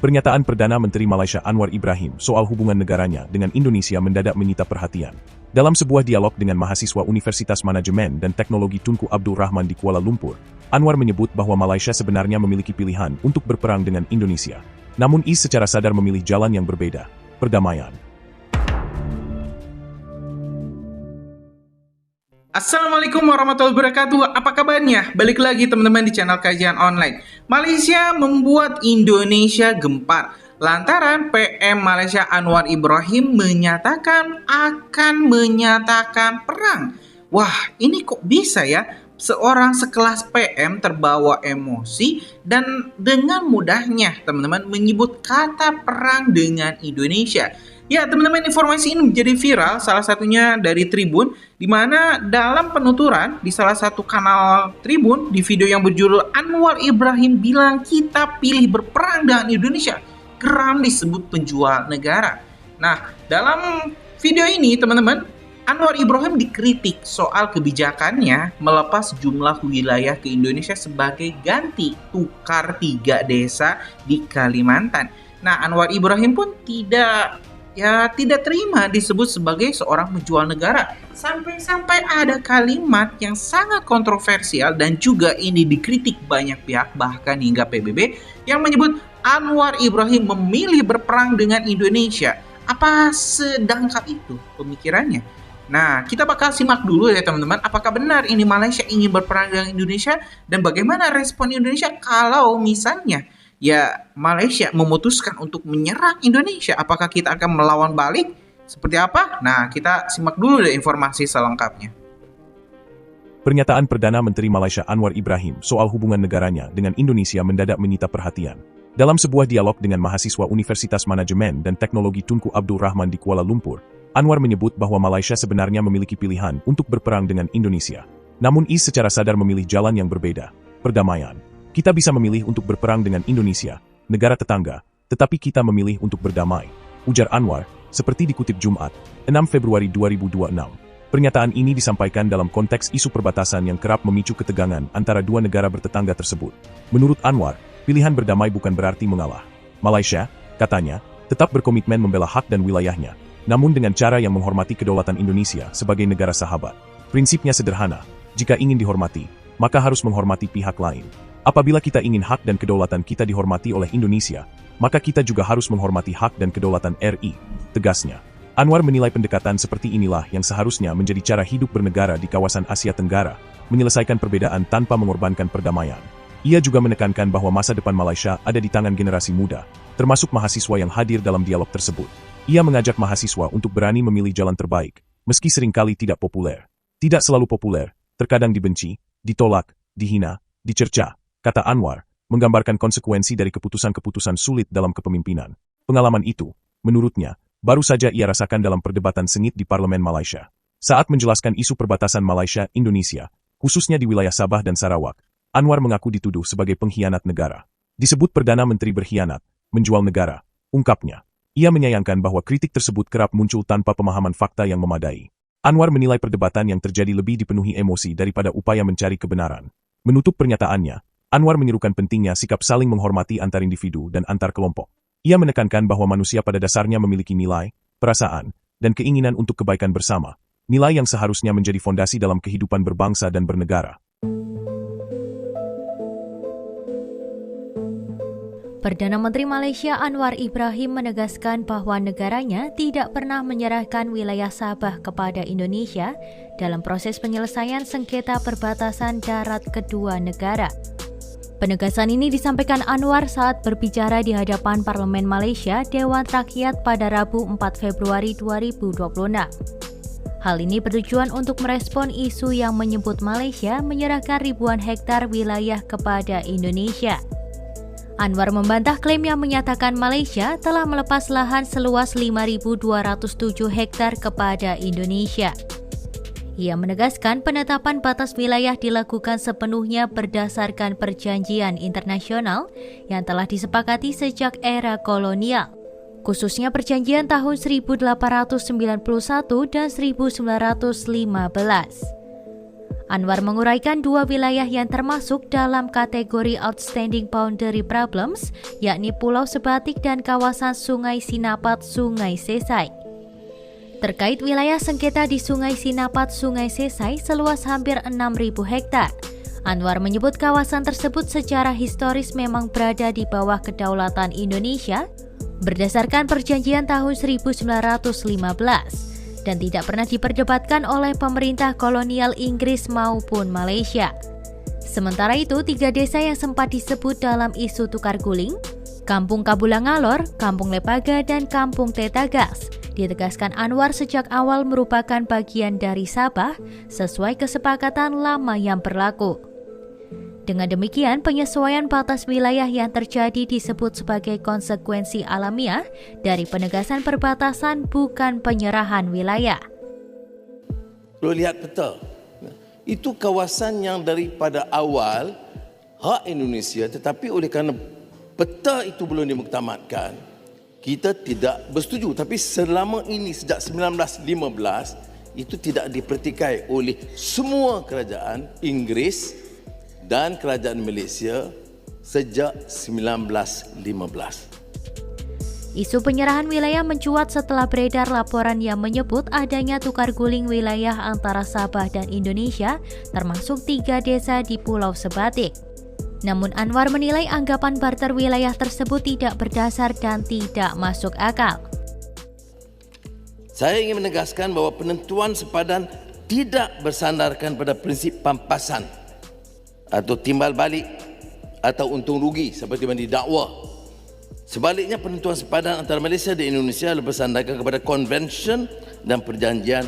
Pernyataan Perdana Menteri Malaysia Anwar Ibrahim soal hubungan negaranya dengan Indonesia mendadak menyita perhatian. Dalam sebuah dialog dengan mahasiswa Universitas Manajemen dan Teknologi Tunku Abdul Rahman di Kuala Lumpur, Anwar menyebut bahwa Malaysia sebenarnya memiliki pilihan untuk berperang dengan Indonesia. Namun ia secara sadar memilih jalan yang berbeda, perdamaian. Assalamualaikum warahmatullahi wabarakatuh. Apa kabarnya? Balik lagi teman-teman di channel kajian online. Malaysia membuat Indonesia gempar lantaran PM Malaysia Anwar Ibrahim menyatakan akan menyatakan perang. Wah, ini kok bisa ya? Seorang sekelas PM terbawa emosi dan dengan mudahnya teman-teman menyebut kata perang dengan Indonesia. Ya teman-teman, informasi ini menjadi viral, salah satunya dari Tribun, di mana dalam penuturan di salah satu kanal Tribun di video yang berjudul Anwar Ibrahim bilang kita pilih berperang dengan Indonesia, geram disebut penjual negara. Nah, dalam video ini teman-teman, Anwar Ibrahim dikritik soal kebijakannya melepas jumlah wilayah ke Indonesia sebagai ganti tukar 3 desa di Kalimantan. Nah, Anwar Ibrahim pun tidak terima disebut sebagai seorang penjual negara. Sampai-sampai ada kalimat yang sangat kontroversial dan juga ini dikritik banyak pihak, bahkan hingga PBB, yang menyebut Anwar Ibrahim memilih berperang dengan Indonesia. Apa sedangkap itu pemikirannya? Nah, kita bakal simak dulu ya teman-teman, apakah benar ini Malaysia ingin berperang dengan Indonesia dan bagaimana respon Indonesia kalau misalnya ya Malaysia memutuskan untuk menyerang Indonesia. Apakah kita akan melawan balik? Seperti apa? Nah, kita simak dulu deh informasi selengkapnya. Pernyataan Perdana Menteri Malaysia Anwar Ibrahim soal hubungan negaranya dengan Indonesia mendadak menyita perhatian. Dalam sebuah dialog dengan mahasiswa Universitas Manajemen dan Teknologi Tunku Abdul Rahman di Kuala Lumpur, Anwar menyebut bahwa Malaysia sebenarnya memiliki pilihan untuk berperang dengan Indonesia. Namun ia secara sadar memilih jalan yang berbeda, perdamaian. Kita bisa memilih untuk berperang dengan Indonesia, negara tetangga, tetapi kita memilih untuk berdamai, ujar Anwar, seperti dikutip Jumat, 6 Februari 2026. Pernyataan ini disampaikan dalam konteks isu perbatasan yang kerap memicu ketegangan antara dua negara bertetangga tersebut. Menurut Anwar, pilihan berdamai bukan berarti mengalah. Malaysia, katanya, tetap berkomitmen membela hak dan wilayahnya, namun dengan cara yang menghormati kedaulatan Indonesia sebagai negara sahabat. Prinsipnya sederhana, jika ingin dihormati, maka harus menghormati pihak lain. Apabila kita ingin hak dan kedaulatan kita dihormati oleh Indonesia, maka kita juga harus menghormati hak dan kedaulatan RI, tegasnya. Anwar menilai pendekatan seperti inilah yang seharusnya menjadi cara hidup bernegara di kawasan Asia Tenggara, menyelesaikan perbedaan tanpa mengorbankan perdamaian. Ia juga menekankan bahwa masa depan Malaysia ada di tangan generasi muda, termasuk mahasiswa yang hadir dalam dialog tersebut. Ia mengajak mahasiswa untuk berani memilih jalan terbaik, meski seringkali tidak populer. Tidak selalu populer, terkadang dibenci, ditolak, dihina, dicerca. Kata Anwar, menggambarkan konsekuensi dari keputusan-keputusan sulit dalam kepemimpinan. Pengalaman itu, menurutnya, baru saja ia rasakan dalam perdebatan sengit di Parlemen Malaysia. Saat menjelaskan isu perbatasan Malaysia-Indonesia, khususnya di wilayah Sabah dan Sarawak, Anwar mengaku dituduh sebagai pengkhianat negara. Disebut Perdana Menteri berkhianat, menjual negara, ungkapnya. Ia menyayangkan bahwa kritik tersebut kerap muncul tanpa pemahaman fakta yang memadai. Anwar menilai perdebatan yang terjadi lebih dipenuhi emosi daripada upaya mencari kebenaran. Menutup pernyataannya, Anwar menyerukan pentingnya sikap saling menghormati antar individu dan antar kelompok. Ia menekankan bahwa manusia pada dasarnya memiliki nilai, perasaan, dan keinginan untuk kebaikan bersama, nilai yang seharusnya menjadi fondasi dalam kehidupan berbangsa dan bernegara. Perdana Menteri Malaysia Anwar Ibrahim menegaskan bahwa negaranya tidak pernah menyerahkan wilayah Sabah kepada Indonesia dalam proses penyelesaian sengketa perbatasan darat kedua negara. Penegasan ini disampaikan Anwar saat berbicara di hadapan Parlemen Malaysia Dewan Rakyat pada Rabu 4 Februari 2026. Hal ini bertujuan untuk merespon isu yang menyebut Malaysia menyerahkan ribuan hektar wilayah kepada Indonesia. Anwar membantah klaim yang menyatakan Malaysia telah melepas lahan seluas 5.207 hektar kepada Indonesia. Ia menegaskan penetapan batas wilayah dilakukan sepenuhnya berdasarkan perjanjian internasional yang telah disepakati sejak era kolonial, khususnya perjanjian tahun 1891 dan 1915. Anwar menguraikan dua wilayah yang termasuk dalam kategori Outstanding Boundary Problems, yakni Pulau Sebatik dan kawasan Sungai Sinapat, Sungai Sesai. Terkait wilayah sengketa di Sungai Sinapat, Sungai Sesai seluas hampir 6.000 hektar, Anwar menyebut kawasan tersebut secara historis memang berada di bawah kedaulatan Indonesia berdasarkan perjanjian tahun 1915 dan tidak pernah diperdebatkan oleh pemerintah kolonial Inggris maupun Malaysia. Sementara itu, 3 desa yang sempat disebut dalam isu tukar guling, Kampung Kabulangalor, Kampung Lepaga, dan Kampung Tetagas, ditegaskan Anwar sejak awal merupakan bagian dari Sabah sesuai kesepakatan lama yang berlaku. Dengan demikian, penyesuaian batas wilayah yang terjadi disebut sebagai konsekuensi alamiah dari penegasan perbatasan, bukan penyerahan wilayah. Kalau lihat peta, itu kawasan yang daripada awal hak Indonesia, tetapi oleh kerana peta itu belum dimuktamadkan, kita tidak bersetuju. Tapi selama ini sejak 1915 itu tidak dipertikai oleh semua kerajaan Inggris dan kerajaan Malaysia sejak 1915. Isu penyerahan wilayah mencuat setelah beredar laporan yang menyebut adanya tukar guling wilayah antara Sabah dan Indonesia, termasuk 3 desa di Pulau Sebatik. Namun Anwar menilai anggapan barter wilayah tersebut tidak berdasar dan tidak masuk akal. Saya ingin menegaskan bahawa penentuan sepadan tidak bersandarkan pada prinsip pampasan atau timbal balik atau untung rugi seperti yang didakwa. Sebaliknya, penentuan sepadan antara Malaysia dan Indonesia bersandarkan kepada konvensyen dan perjanjian.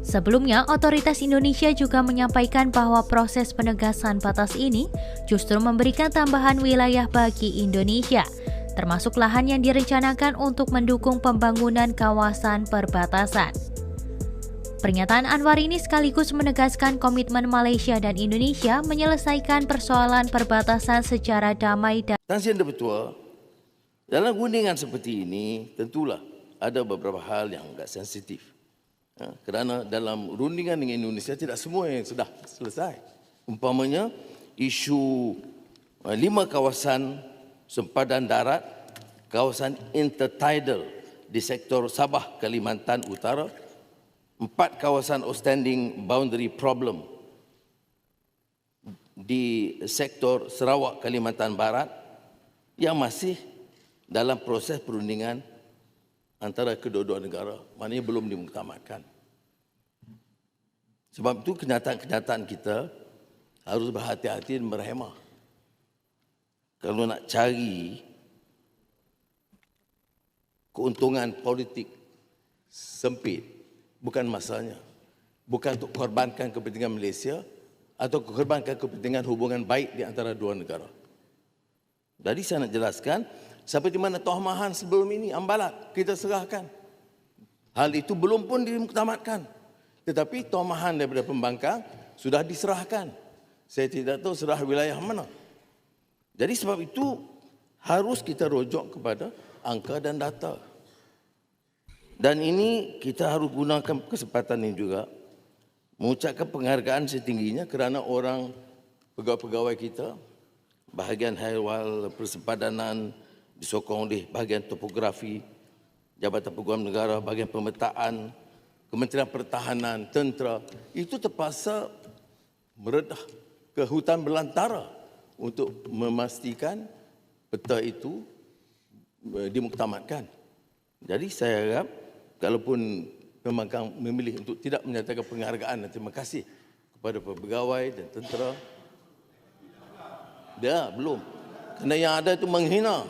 Sebelumnya, otoritas Indonesia juga menyampaikan bahwa proses penegasan batas ini justru memberikan tambahan wilayah bagi Indonesia, termasuk lahan yang direncanakan untuk mendukung pembangunan kawasan perbatasan. Pernyataan Anwar ini sekaligus menegaskan komitmen Malaysia dan Indonesia menyelesaikan persoalan perbatasan secara damai dan Tan Sri Bertua, dalam guntingan seperti ini tentulah ada beberapa hal yang agak sensitif. Kerana dalam rundingan dengan Indonesia tidak semua yang sudah selesai. Umpamanya isu 5 kawasan sempadan darat, kawasan intertidal di sektor Sabah, Kalimantan Utara, 4 kawasan outstanding boundary problem di sektor Sarawak, Kalimantan Barat yang masih dalam proses perundingan antara kedua-dua negara, maknanya belum dimuktamadkan. Sebab itu kenyataan-kenyataan kita harus berhati-hati dan berhemah. Kalau nak cari keuntungan politik sempit, bukan masalahnya. Bukan untuk korbankan kepentingan Malaysia atau korbankan kepentingan hubungan baik di antara dua negara. Jadi saya nak jelaskan, seperti mana Tohmahan sebelum ini, Ambalat, kita serahkan. Hal itu belum pun dimuktamadkan. Tetapi Tohmahan daripada pembangkang sudah diserahkan. Saya tidak tahu serah wilayah mana. Jadi sebab itu harus kita rujuk kepada angka dan data. Dan ini kita harus gunakan kesempatan ini juga mengucapkan penghargaan setingginya kerana orang pegawai-pegawai kita, bahagian hal persempadanan disokong oleh bahagian topografi, Jabatan Peguam Negara, bahagian pemetaan, Kementerian Pertahanan, Tentera, itu terpaksa meredah ke hutan belantara untuk memastikan peta itu dimuktamadkan. Jadi saya harap kalaupun pembangkang memilih untuk tidak menyatakan penghargaan dan terima kasih kepada pegawai dan tentera, dia belum. Kerana yang ada itu menghina.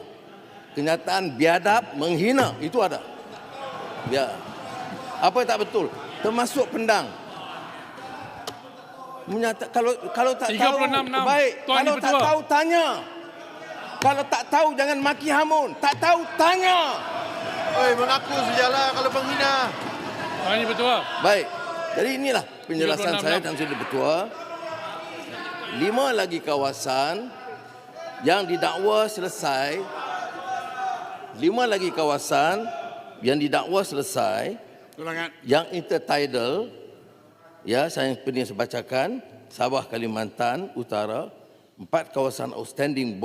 Kenyataan biadab menghina, itu ada. Ya. Apa tak betul? Termasuk pendang. Kalau tak tahu, baik. Kalau tak tahu, tanya. Kalau tak tahu, jangan maki hamun. Tak tahu, tanya. Oi, mengaku sajalah kalau menghina. Ini betul. Baik. Jadi inilah penjelasan saya dan sudah Bertua. 5 lagi kawasan yang didakwa selesai. 5 lagi kawasan yang didakwa selesai. Yang intertidal, ya, saya bacakan, Sabah Kalimantan Utara, 4 kawasan outstanding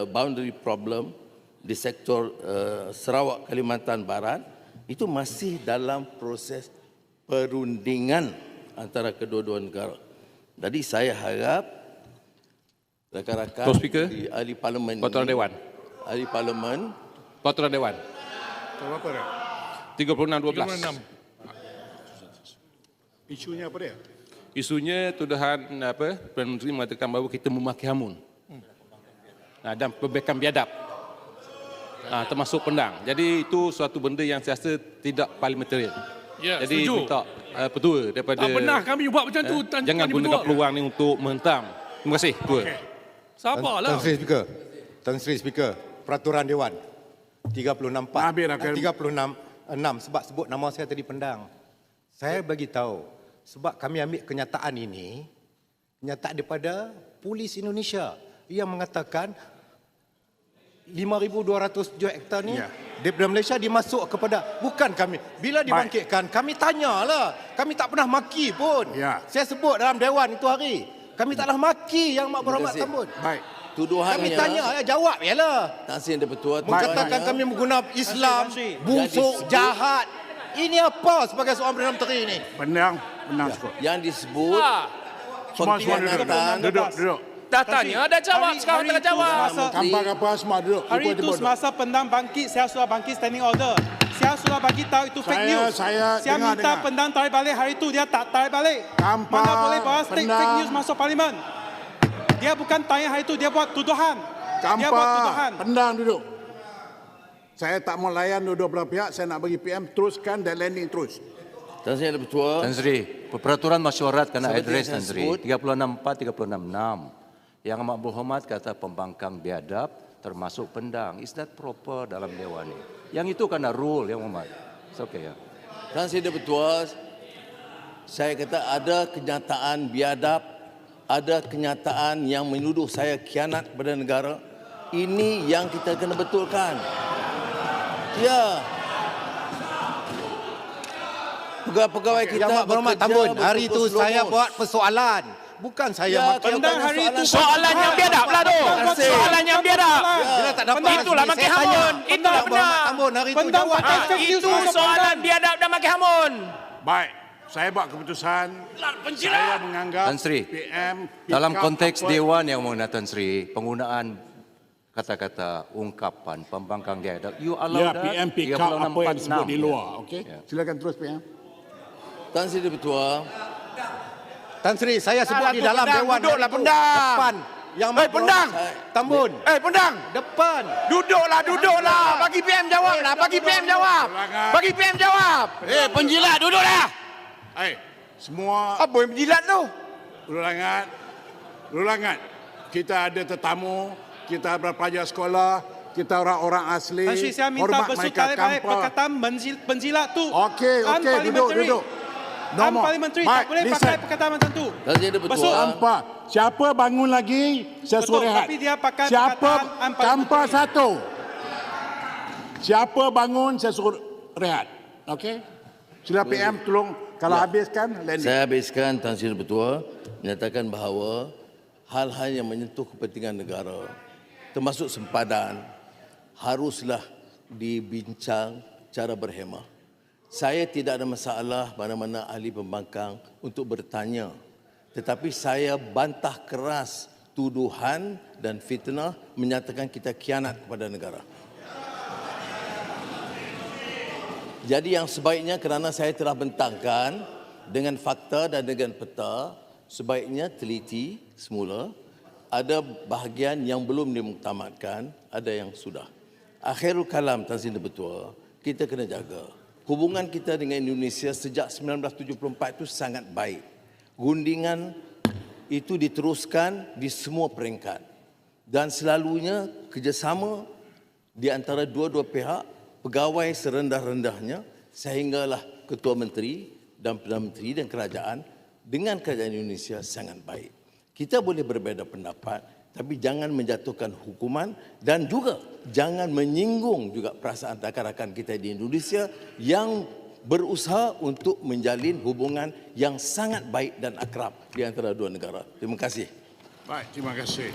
boundary problem di sektor Sarawak Kalimantan Barat itu masih dalam proses perundingan antara kedua-dua negara. Jadi saya harap rakan-rakan di ahli parlimen Peraturan Dewan. Ahli parlimen Peraturan Dewan. Berapa dia? 36-12. Isunya apa dia? Isunya tuduhan Perdana Menteri mengatakan bahawa kita memakai hamun. Dan pembekam biadab. Termasuk pendang. Jadi itu suatu benda yang saya rasa tidak parliamentarian. Ya, jadi setuju. minta petua daripada Tak pernah kami buat macam tu. jangan gunakan peluang ni untuk menghentam. Terima kasih. Petua. Okay. Sabarlah. Tan Sri Speaker, Peraturan Dewan 36 sebab sebut nama saya tadi pendang. Saya bagi tahu sebab kami ambil kenyataan ini kenyataan daripada Polis Indonesia yang mengatakan 5,207 hektar ni daripada Malaysia dimasuk kepada bukan kami. Bila dibangkitkan kami tanyalah. Kami tak pernah maki pun. Saya sebut dalam dewan itu hari. Kami taklah maki yang Mak Berhormat Tambun. Baik. tuduhannya Kami tanya jawab yalah. Tan Sri Yang Dipertua Mengatakan kami menggunakan Islam busuk jahat. Ini apa sebagai seorang Perdana Menteri ini? Pendang cukup. yang disebut Semua pengkhianatan duduk. Dah tanya, dah jawab. Sekarang tengah jawab. Kampar apa semua duduk. Hari itu semasa pendang bangkit, saya sudah bangkit standing order. Saya sudah bagi tahu itu fake news. Saya minta dengar. pendang tarik balik hari itu, dia tak tarik balik. Kampar, Mana boleh bawa fake pendang. news masuk parlimen. Dia bukan tanya hari itu, dia buat tuduhan. Dia buat tuduhan. Pendang duduk. Saya tak mau layan dua belah pihak, saya nak bagi PM teruskan dan landing terus. Tan Sri Yang Dipertua Tan Sri, peraturan masyarakat kena Seperti address yang Tan saya Sri. sebut. 36-4, 36-6. Yang Amat Berhormat kata pembangkang biadab termasuk pendang. Is that proper dalam dewan ini? Yang itu kena rule yang Muhammad. It's okay ya. Tan Sri Yang Dipertua, saya kata ada kenyataan biadab, ada kenyataan yang menuduh saya khianat kepada negara. Ini yang kita kena betulkan. Ya. Pegawai-pegawai kita Yang Mak Berhormat Tambun, hari itu betul-betul saya lurus. buat persoalan. Bukan saya maki. Pendang hari itu Soalan yang biadab lah tu. Soalan yang biadab. Bila tak dapat Itulah resmi, maki saya tanya. hamun. Itulah Mak Berhormat benar. Tambun hari itu Pendang jawab. pakai fake news Itu masuk soalan pendang. biadab dan maki hamun. Baik, saya buat keputusan. Saya menganggap Tan Sri, PM dalam pick up konteks apa- dewan yang mengenai Tan Sri, penggunaan kata-kata ungkapan pembangkang biadab, you allow Ya, that? PM pick up apa yang disebut di 36-46, luar. ya. Okey, Ya. silakan terus PM. Tan Sri Yang Dipertua, Tan Sri, saya sebut Alah, di tu dalam pendang, dewan duduklah, hari itu. pendang. Depan. Yang Mak pendang. Berhormat Tambun. Pendang. Depan. Duduklah. Bagi PM jawab lah. Bagi PM jawab. Bagi PM jawab. Penjilat, duduklah. Semua Apa yang penjilat tu? ulangan. Kita ada tetamu, kita pelajar sekolah, kita orang-orang asli. Tan Sri, saya minta hormat besut mereka tarik balik tanpa- perkataan penjilat tu. Okey, duduk. Normal. Unparliamentary, Baik, tak boleh listen. pakai perkataan macam tu. Tan Sri Yang Dipertua, Besut. Tanpa. Siapa bangun lagi, saya Betul, suruh rehat. tapi dia pakai Siapa perkataan tanpa unparliamentary. satu. Siapa bangun, saya suruh rehat. Okey? Sila PM tolong kalau habiskan landing. saya habiskan. Tan Sri Yang Dipertua menyatakan bahawa hal-hal yang menyentuh kepentingan negara, termasuk sempadan, haruslah dibincang cara berhemah. Saya tidak ada masalah mana-mana ahli pembangkang untuk bertanya. Tetapi saya bantah keras tuduhan dan fitnah menyatakan kita khianat kepada negara. Jadi yang sebaiknya kerana saya telah bentangkan dengan fakta dan dengan peta, sebaiknya teliti semula. Ada bahagian yang belum dimuktamadkan, ada yang sudah. Akhirul kalam, Tan Sri Yang Dipertua, kita kena jaga. Hubungan kita dengan Indonesia sejak 1974 itu sangat baik. Rundingan itu diteruskan di semua peringkat. Dan selalunya kerjasama di antara dua-dua pihak, pegawai serendah-rendahnya, sehinggalah Ketua Menteri dan Perdana Menteri dan kerajaan dengan kerajaan Indonesia sangat baik. Kita boleh berbeza pendapat, tapi jangan menjatuhkan hukuman dan juga jangan menyinggung juga perasaan rakan-rakan kita di Indonesia yang berusaha untuk menjalin hubungan yang sangat baik dan akrab di antara dua negara. Terima kasih. Baik, terima kasih.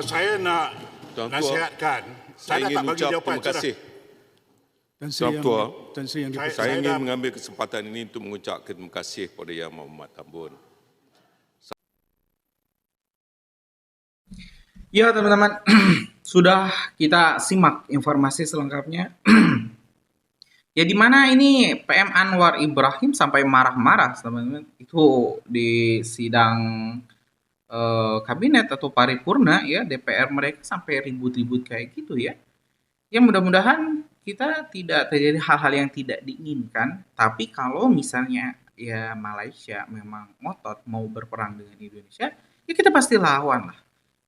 Saya nak nasihatkan. Saya tak bagi jawapan. Terima kasih. Tuan Ketua, saya ingin mengambil kesempatan ini untuk mengucapkan terima kasih kepada Yang Muhammad Tambun. Ya teman-teman, sudah kita simak informasi selengkapnya. Ya di mana ini PM Anwar Ibrahim sampai marah-marah teman-teman. Itu di sidang kabinet atau paripurna ya DPR mereka sampai ribut-ribut kayak gitu ya. Ya mudah-mudahan kita tidak terjadi hal-hal yang tidak diinginkan. Tapi kalau misalnya ya Malaysia memang ngotot mau berperang dengan Indonesia, ya kita pasti lawan lah.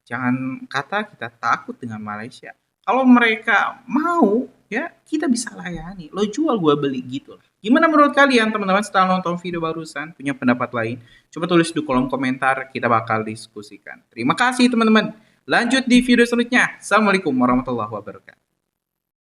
Jangan kata kita takut dengan Malaysia. Kalau mereka mau, ya kita bisa layani. Lo jual, gua beli gitu lah. Gimana menurut kalian teman-teman setelah nonton video barusan? Punya pendapat lain? Coba tulis di kolom komentar, kita bakal diskusikan. Terima kasih teman-teman. Lanjut di video selanjutnya. Assalamualaikum warahmatullahi wabarakatuh.